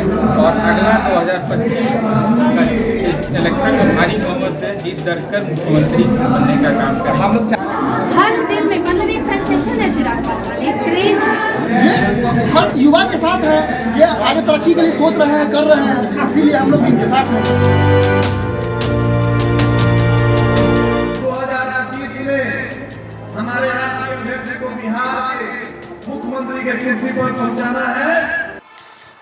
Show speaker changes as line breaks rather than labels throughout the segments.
और अगला 2025 का इलेक्शन में भारी बहुमत से जीत दर्ज कर मुख्यमंत्री बनने का काम करें। हम लोग
हर दिल में मतलब एक सेंसेशन है चिराग पासवान, एक क्रेज है।
ये हर युवा के साथ है, ये आगे तरक्की के लिए सोच रहे हैं, कर रहे हैं, इसीलिए हम लोग इनके साथ हैं।
2030 में हमारे राष्ट्रीय अध्यक्ष को बिहार के मुख्यमंत्री के कुर्सी पर पहुंचाना है।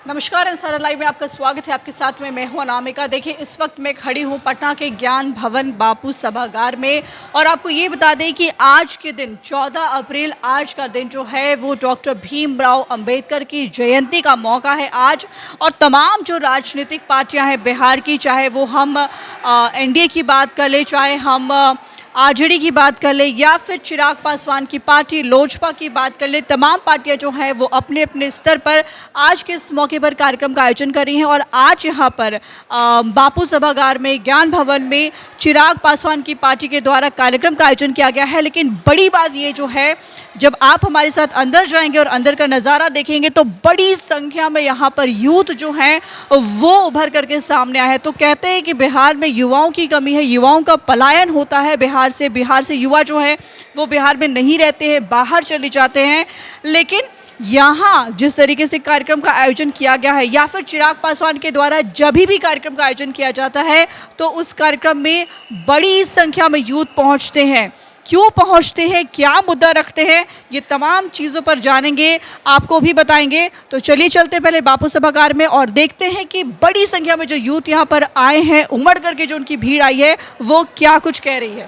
नमस्कार, इंसारा लाइव में आपका स्वागत है। आपके साथ में मैं हूं अनामिका। देखिए, इस वक्त मैं खड़ी हूं पटना के ज्ञान भवन बापू सभागार में और आपको ये बता दें कि आज के दिन 14 अप्रैल आज का दिन जो है वो डॉक्टर भीमराव अंबेडकर की जयंती का मौका है आज। और तमाम जो राजनीतिक पार्टियां हैं बिहार की, चाहे वो हम एनडीए की बात कर ले, चाहे हम आरजेडी की बात कर ले या फिर चिराग पासवान की पार्टी लोजपा की बात कर ले, तमाम पार्टियां जो हैं वो अपने अपने स्तर पर आज के इस मौके पर कार्यक्रम का आयोजन कर रही हैं। और आज यहां पर बापू सभागार में ज्ञान भवन में चिराग पासवान की पार्टी के द्वारा कार्यक्रम का आयोजन किया गया है। लेकिन बड़ी बात ये जो है, जब आप हमारे साथ अंदर जाएंगे और अंदर का नज़ारा देखेंगे तो बड़ी संख्या में यहाँ पर यूथ जो हैं वो उभर करके सामने आए हैं। तो कहते हैं कि बिहार में युवाओं की कमी है, युवाओं का पलायन होता है बिहार से युवा जो है वो बिहार में नहीं रहते हैं, बाहर चले जाते हैं। लेकिन यहाँ जिस तरीके से कार्यक्रम का आयोजन किया गया है या फिर चिराग पासवान के द्वारा जब भी कार्यक्रम का आयोजन किया जाता है तो उस कार्यक्रम में बड़ी संख्या में यूथ पहुँचते हैं। क्यों पहुंचते हैं, क्या मुद्दा रखते हैं, ये तमाम चीज़ों पर जानेंगे, आपको भी बताएंगे। तो चलिए चलते पहले बापू सभागार में और देखते हैं कि बड़ी संख्या में जो यूथ यहाँ पर आए हैं, उमड़ करके जो उनकी भीड़ आई है वो क्या कुछ कह रही है।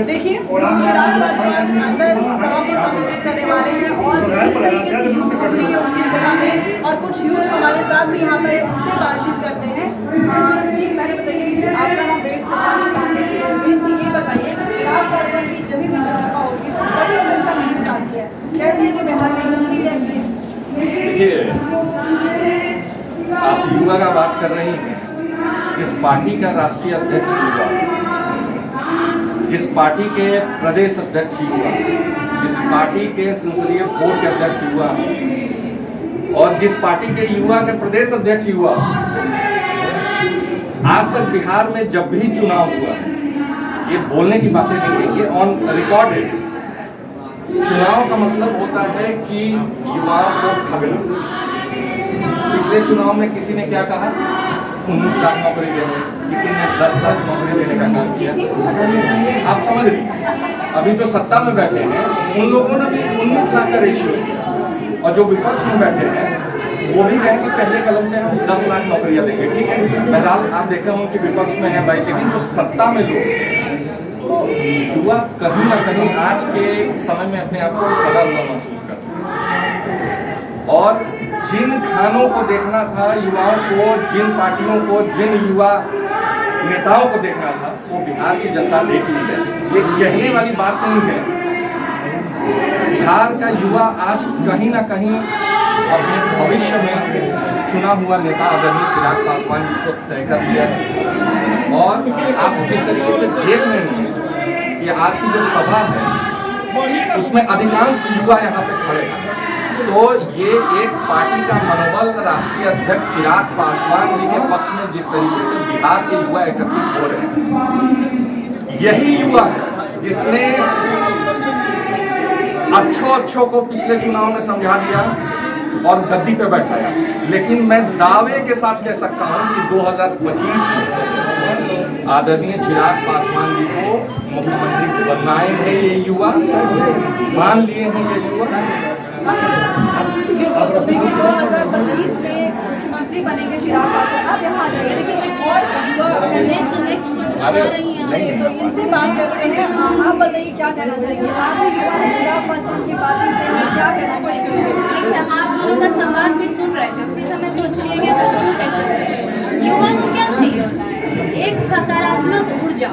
देखिए, चिराग पासवान अंदर सभा को संबोधित करने वाले हैं और इस तरीके से यूथ हो रही है उनकी सभा में और कुछ यूथ हमारे साथ भी यहाँ पर उससे बातचीत करते हैं। जी, मैंने बताइए आपका नाम ये बताइए कि चिराग पासवान की जब भी सभा होगी तो बड़ी संख्या में यूथ आती है, कहते हैं कि बिहार में हिंदी रहती है।
देखिए, आप युवा का बात कर रही हैं। जिस पार्टी का राष्ट्रीय अध्यक्ष युवा, जिस पार्टी के प्रदेश अध्यक्ष युवा, जिस पार्टी के संसदीय बोर्ड के अध्यक्ष युवा और जिस पार्टी के युवा के प्रदेश अध्यक्ष युवा, आज तक बिहार में जब भी चुनाव हुआ, ये बोलने की बातें नहीं है, ये ऑन रिकॉर्ड है। चुनाव का मतलब होता है कि युवाओं को ठगना। पिछले चुनाव में किसी ने क्या कहा, 19 लाख नौकरी देने, किसी ने 10 लाख नौकरी देने का काम किया। आप समझ रहे, अभी जो सत्ता में बैठे हैं उन लोगों ने भी 19 लाख का रेशियो किया और जो विपक्ष में बैठे हैं वो भी कहें कि पहले कलम से हम 10 लाख नौकरियां देंगे। ठीक है, बहरहाल आप देखे होंगे कि विपक्ष में है भाई, लेकिन जो सत्ता में लोग, युवा कहीं ना कहीं आज के समय में अपने आप को ठगा हुआ महसूस करते हैं। और जिन खानों को देखना था युवाओं को, जिन पार्टियों को, जिन युवा नेताओं को देखना था, वो बिहार की जनता देख ली है। ये कहने वाली बात नहीं है। बिहार का युवा आज कहीं ना कहीं अपने भविष्य में चुना हुआ नेता आदरणीय चिराग पासवान जी को तय कर दिया है। और आप जिस तरीके से देख रहे हैं कि आज की जो सभा है उसमें अधिकांश युवा यहाँ पे खड़े हैं, तो ये एक पार्टी का मनोबल राष्ट्रीय अध्यक्ष चिराग पासवान जी के पक्ष में जिस तरीके से बिहार के युवा एकत्रित हो रहे हैं, यही युवा है जिसने अच्छों को पिछले चुनाव में समझा दिया और गद्दी पे बैठाया। लेकिन मैं दावे के साथ कह सकता हूं कि 2025 में आदरणीय चिराग पासवान जी को मुख्यमंत्री बनाएंगे ये युवा, मान लिए हैं ये युवा।
तो देखिए, 2025 में मुख्यमंत्री बनेंगे चिराग पासवान। आप यहाँ आ जाइए, लेकिन एक और तो इनसे बात करते हैं। आप बताइए क्या कहना चाहेंगे, आप चिराग पासवान की पार्टी से क्या कहना चाहेंगे?
देखिए, आप दोनों का संवाद भी सुन रहे थे, उसी समय सोच लिए कि शुरू कैसे करें। युवा को क्या चाहिए होता है, एक सकारात्मक ऊर्जा,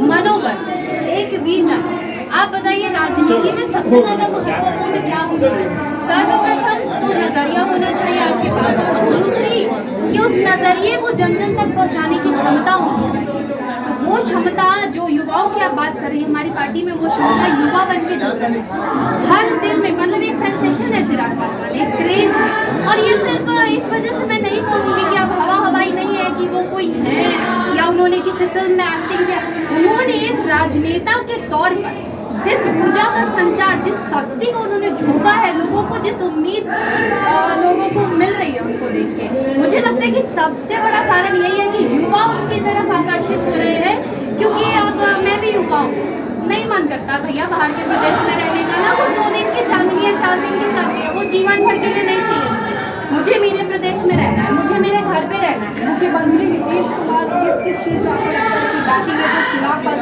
मनोबल, एक विजन। आप बताइए, राजनीति में सबसे ज्यादा महत्वपूर्ण क्या होता है? सर्वप्रथम तो नजरिया होना चाहिए आपके पास, और दूसरी कि उस नजरिए को जन जन तक पहुंचाने की क्षमता होनी चाहिए। वो क्षमता जो युवाओं की आप बात कर रही हैं, हमारी पार्टी में वो क्षमता युवा बन के जुड़ता है। हर दिल में मतलब एक सेंसेशन है चिराग पासवान, एक क्रेज है। और ये सिर्फ इस वजह से मैं नहीं कहूँगी से फिल्म में एक्टिंग किया। उन्होंने एक राजनेता के तौर पर जिस ऊर्जा का संचार, जिस शक्ति को उन्होंने झोंका है, लोगों को जिस उम्मीद लोगों को मिल रही है उनको देख के, मुझे लगता है कि सबसे बड़ा कारण यही है कि युवा उनकी तरफ आकर्षित हो रहे हैं। क्योंकि अब मैं भी युवा हूँ, नहीं मन करता भैया बाहर के प्रदेश में रहने का ना। वो 2 दिन की चांदनी है, 4 दिन की चांदनी है, वो जीवन भर के लिए नहीं चाहिए मुझे मेरे प्रदेश में रहना है, मुझे मेरे घर पे रहना है।
मुख्यमंत्री नीतीश कुमार किस चीज़ में आपको लगता है कि बाकी में जो चुनाव पास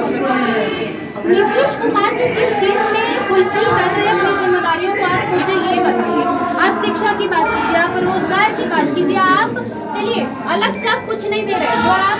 नीतीश कुमार जी किस चीज़ में फुलफिल कर रहे हैं अपनी जिम्मेदारियों को, आप मुझे ये बताइए। आप शिक्षा की बात कीजिए, आप रोजगार की बात कीजिए, आप चलिए अलग से आप कुछ नहीं दे रहे। जो आप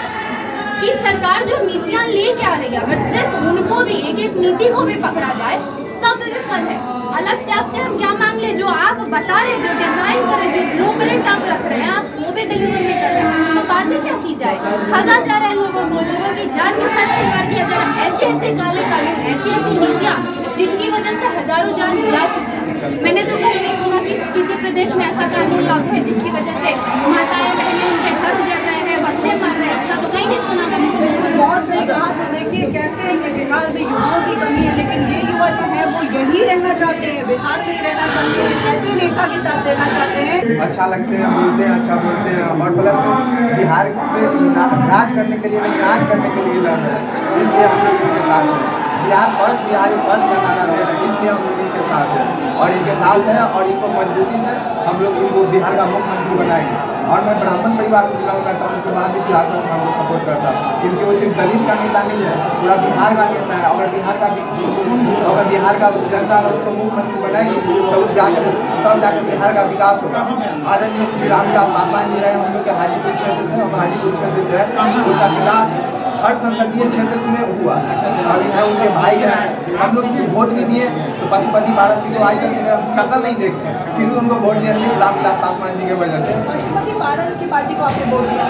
की सरकार जो नीतियाँ लेके आ रही है, अगर सिर्फ उनको भी एक नीति को भी पकड़ा जाए, सब विफल है। अलग से आपसे हम क्या मांग ले? जो आप बता रहे, जो डिजाइन कर रहे, जो ब्लूप्रिंट आप रख रहे हैं, आप वो भी डिलीवर नहीं कर रहे हैं, तो बातें क्या की जाए? ठगा जा रहा है लोगों को, लोगों की जान के साथ खिलवाड़ किया जा रहा है। ऐसे काले कानून, ऐसी नीतियाँ जिनकी वजह से हजारों जान जा चुकी है। मैंने तो कहीं नहीं सुना कि किसी प्रदेश में ऐसा कानून लागू है जिसकी वजह से माताएं बहनें उनके घर उजड़ रहे हैं, बच्चे मर रहे हैं, ऐसा तो कहीं नहीं सुना मैंने।
बहुत सही कहा। तो देखिए, कहते हैं कि बिहार में युवाओं की कमी है, लेकिन ये युवा जो है वो यही रहना चाहते हैं, बिहार में ही रहना चाहते हैं, ऐसे नेता के साथ रहना चाहते हैं।
अच्छा लगते हैं, बोलते हैं, अच्छा बोलते हैं, और प्लस बिहार पे राज करने के लिए नहीं, राज करने के लिए लड़ रहे हैं, इसलिए हम लोग इनके साथ हैं। बिहारी फर्स्ट का नारा दे रहे हैं, इसलिए हम लोग इनके साथ हैं और इनके साथ हैं और इनको मजबूती से हम लोग इनको बिहार का मुख्यमंत्री बनाएंगे। और मैं ब्राह्मण परिवार से बिलोंग करता हूँ, उसके बाद भी बिहार को हम लोग सपोर्ट करता हूँ, क्योंकि वो सिर्फ दलित का नेता नहीं है, पूरा बिहार का नेता है। अगर बिहार का जनता अगर उसको मुख्यमंत्री बनाएगी तब जाकर बिहार का विकास होगा। आदरणीय श्री रामविलास पासवान जी रहे हम लोग के हाजीपुर क्षेत्र से, हम हाजीपुर क्षेत्र से है, उसका विकास हर संसदीय क्षेत्र में हुआ। अभी है उनके भाई हैं, हम लोग वोट नहीं दिए तो पशुपति पारस जी को आज तक हम शक्ल नहीं देखते, फिर भी उनको वोट दिया सिर्फ रामविलास पासवान जी की वजह से।
पशुपति पारस की पार्टी को आपने वोट दिया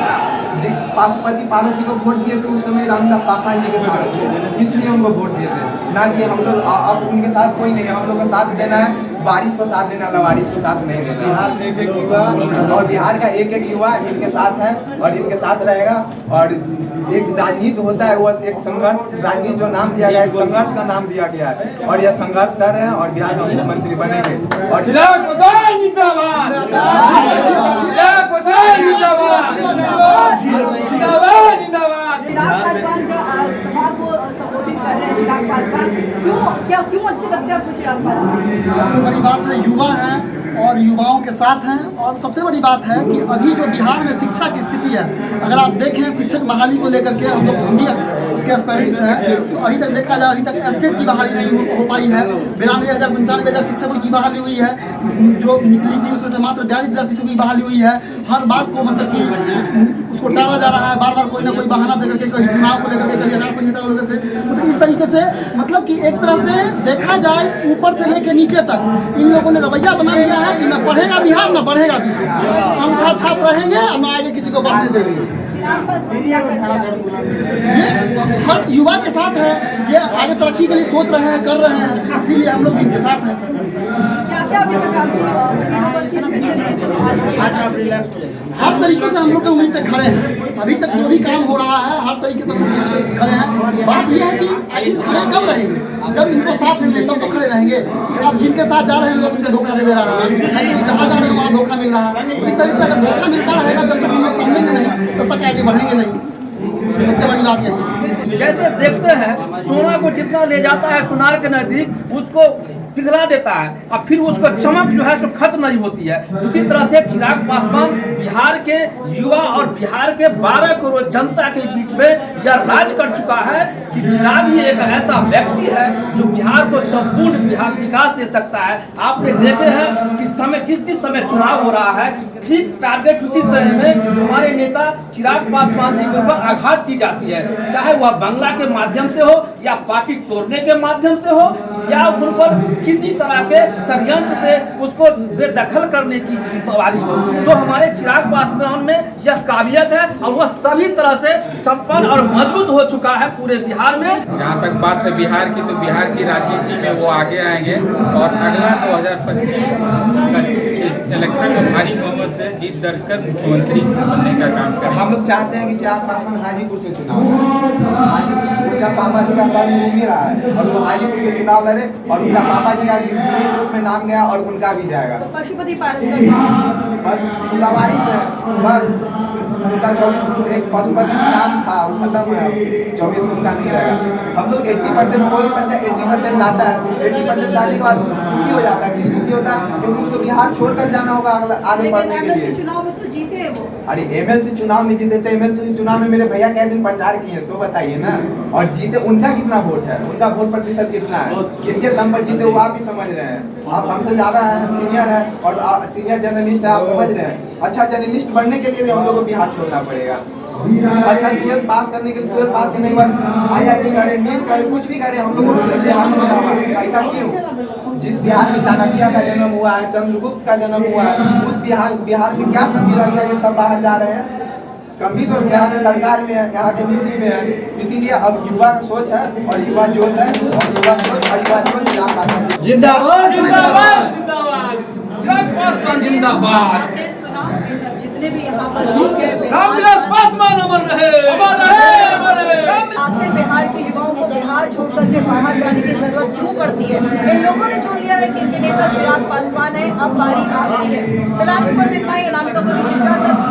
जी, पशुपति पारस जी को वोट दिए थे उस समय रामविलास पासवान जी के साथ थे, इसलिए उनको वोट दिए थे, ना कि हम लोग अब उनके साथ कोई नहीं है। हम लोग का साथ देना है, बारिश को साथ देना, लवारिश को साथ नहीं देना।
बिहार के एक युवा
और बिहार का एक युवा इनके साथ है और इनके साथ रहेगा। और एक राजनीति होता है, वो एक संघर्ष, राजनीति जो नाम दिया गया है, संघर्ष का नाम दिया गया है, और यह संघर्ष कर रहे हैं और बिहार का मुख्यमंत्री बनेंगे। और
चिराग पासवान जिंदाबाद, चिराग पासवान जिंदाबाद, जिंदाबाद जिंदाबाद।
चिराग पासवान का सभा को संबोधित कर रहे हैं चिराग पासवान, क्यों अच्छे लगते हैं आपको चिराग पासवान?
सबसे बड़ी बात है युवा हैं और युवाओं के साथ हैं। और सबसे बड़ी बात है कि अभी जो बिहार में शिक्षा की स्थिति है, अगर आप देखें शिक्षक बहाली को लेकर के हम भी उसके एस्पेरेंट्स हैं, तो अभी तक देखा जाए, अभी तक एस्टेट की बहाली नहीं हो पाई है। 92,000-95,000 शिक्षकों की बहाली हुई है, जो निकली थी उसमें से मात्र 42,000 शिक्षकों की बहाली हुई है। हर बात को मतलब कि उसको टाला जा रहा है, बार बार कोई ना कोई बहाना देकर के, कभी चुनाव को लेकर के, कभी आचार संहिता को लेकर के, मतलब इस तरीके से, मतलब कि एक तरह से देखा जाए ऊपर से लेकर नीचे तक इन लोगों ने रवैया बना लिया है कि न पढ़ेगा बिहार, न बढ़ेगा बिहार, अंगूठा छाप रहेंगे और न आगे किसी को बढ़ने देंगे। ये हर युवा के साथ है, ये आगे तरक्की के लिए सोच रहे हैं, कर रहे हैं, इसीलिए हम लोग इनके साथ हैं।
क्या अभी तक
हर तरीके से हम लोग के उम्मीद पे खड़े हैं। अभी तक जो भी काम हो रहा है हर तरीके से हम लोग खड़े हैं। बात यह है कि आखिर खड़े कब रहेंगे? जब इनको साथ मिले तब तो खड़े रहेंगे। अब जिनके साथ जा रहे हैं लोग उनको धोखा दे रहा है, लेकिन जहाँ जा रहे हैं वहाँ धोखा मिल रहा है। इस तरह से अगर धोखा मिलता रहेगा जब तक हम लोग समझेंगे नहीं तब तक आगे बढ़ेंगे नहीं। सबसे बड़ी बात यही है।
जैसे देखते हैं सोना को जितना ले जाता है सुनार के नजदीक उसको पिघला देता है और फिर उसका चमक जो है सो खत्म नहीं होती है। उसी तरह से चिराग पासवान बिहार के युवा और बिहार के 12 करोड़ जनता के बीच में यह राज कर चुका है कि चिराग ही एक ऐसा व्यक्ति है जो बिहार को संपूर्ण बिहार विकास दे सकता है। आपने देखे हैं कि समय जिस समय चुनाव हो रहा है ठीक टारगेट उसी समय में हमारे नेता चिराग पासवान जी के ऊपर आघात की जाती है, चाहे वह बंगला के माध्यम से हो या पार्टी तोड़ने के माध्यम से हो या उन पर किसी तरह के षड्यंत्र से उसको बेदखल करने की जिम्मेवारी हो। तो हमारे चिराग पासवान में यह काबिलियत है और वह सभी तरह से संपन्न और मजबूत हो चुका है पूरे बिहार में।
जहाँ तक बात है बिहार की, तो बिहार की राजनीति में वो आगे आएंगे और अगला 2025 का इलेक्शन में भारी बहुमत से जीत दर्ज कर मुख्यमंत्री बनने का काम करें।
हम लोग चाहते हैं कि चिराग पासवान हाजीपुर से चुनाव लड़े। उनका पापा जी का नाम घूम ही रहा है और वो हाजीपुर से चुनाव लड़े और उनका पापा जी का ग्रुप में नाम गया और उनका भी जाएगा।
पशुपति पारस का क्या?
बस लावारिस है, बस उनका 24 एक पशुपति से नाम था वो खत्म है, 24 उनका नहीं रहेगा। हम लोग 80% कोई बच्चा 80% लाता है, 80% लाने के बाद दुखी हो जाता है। दुखी होता है क्योंकि उसको बिहार छोड़कर जाना होगा आगे बढ़ने के लिए।
चुनाव में तो जीते हैं वो।
अरे एमएलसी चुनाव में जीते थे, एमएलसी चुनाव में मेरे भैया क्या दिन प्रचार किए सो बताइए ना। और जीते उनका कितना वोट है, उनका वोट प्रतिशत कितना है, किनके दम पर जीते वो आप भी समझ रहे हैं। आप हमसे ज्यादा सीनियर है और सीनियर जर्नलिस्ट है, आप समझ रहे हैं। अच्छा जर्नलिस्ट बनने के लिए भी हम लोग को बिहार छोड़ना पड़ेगा। अच्छा 12 पास करने के 12 पास करने के बाद IIT करे, नीट करे, कुछ भी करे, हम लोग को बिहार में होना होगा। ऐसा क्यों? जिस बिहार में चाणक्य का जन्म हुआ है, चंद्रगुप्त का जन्म हुआ है, उस बिहार में क्या कमी रह गया? ये सब बाहर जा रहे हैं। कमी तो यहाँ पे सरकार में है, यहाँ के नीति में है। इसीलिए अब युवा का सोच है और युवा जोश है और युवा सोच और युवा जोश
जिंदाबाद जिंदाबाद जिंदाबाद, चिराग पासवान जिंदाबाद।
आपने सुना जितने भी यहाँ पर लोग हैं,
रामविलास पासवान अमर रहे।
आखिर बिहार के युवाओं को बिहार छोड़कर के बाहर जाने की जरूरत क्यों पड़ती है? इन लोगों ने चुन लिया है कि इनके नेता चिराग पासवान है, अब बारी आपकी है। फिलहाल इस पर इतना ही। अनामिका को दीजिए इजाजत।